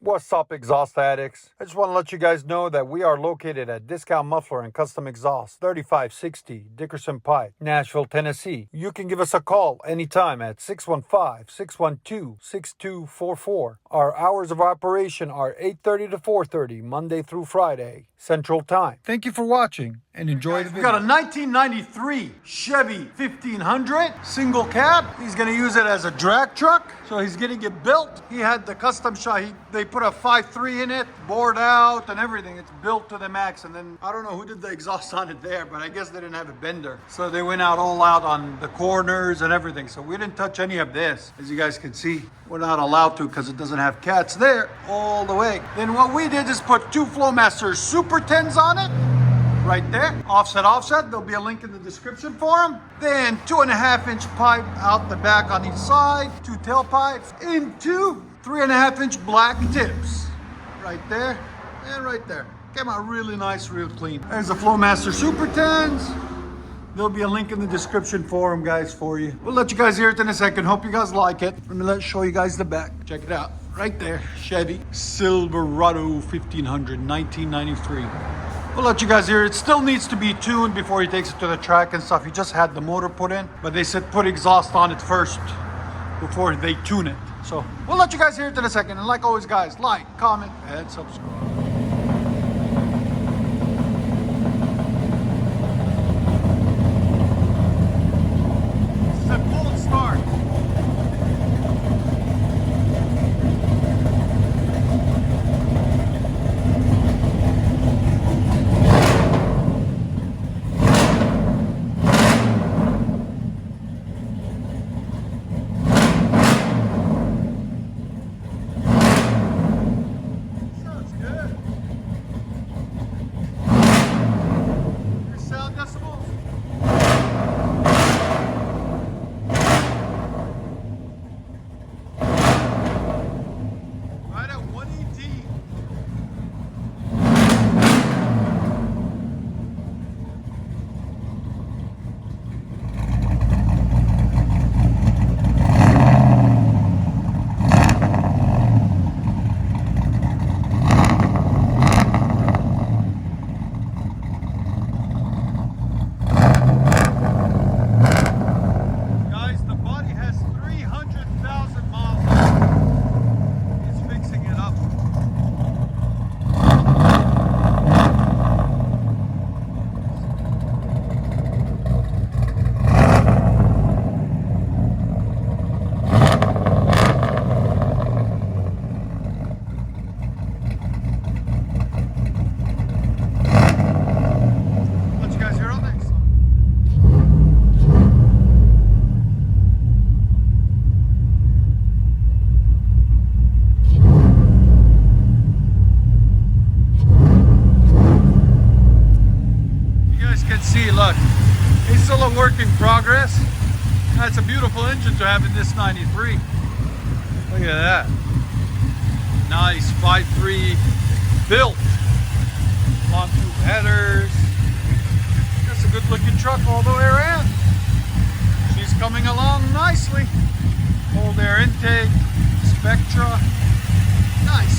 What's up, exhaust addicts? I just want to let you guys know that we are located at Discount Muffler and Custom Exhaust, 3560 Dickerson Pike, Nashville, Tennessee. You can give us a call anytime at 615-612-6244. Our hours of operation are 8:30 to 4:30, Monday through Friday, Central Time. Thank you for watching and enjoy the video. We got a 1993 Chevy 1500 single cab. He's going to use it as a drag truck. So he's getting it built. He had the custom shop. They put a 5.3 in it, bored out and everything. It's built to the max. And then I don't know who did the exhaust on it there, but I guess they didn't have a bender. So they went out all out on the corners and everything. So we didn't touch any of this. As you guys can see, we're not allowed to because it doesn't have cats there all the way. Then what we did is put two FLOWMASTER Super 10s on it. Right there, offset. There'll be a link in the description for them. Then 2.5-inch pipe out the back on each side, two tailpipes into 3.5-inch black tips. Right there and right there. Came out really nice, real clean. There's the FLOWMASTER Super 10s. There'll be a link in the description for them, guys, for you. We'll let you guys hear it in a second. Hope you guys like it. Let's show you guys the back. Check it out. Right there, Chevy Silverado 1500, 1993. We'll let you guys hear it. Still needs to be tuned before he takes it to the track and stuff. He just had the motor put in, but they said put exhaust on it first before they tune it. So we'll let you guys hear it in a second. And like always, guys, like, comment, and subscribe. This is a cold start. See, look, it's still a work in progress. That's a beautiful engine to have in this 93. Look at that. Nice 5.3 built. Long tube headers. That's a good looking truck all the way around. She's coming along nicely. Cold air intake, Spectra. Nice.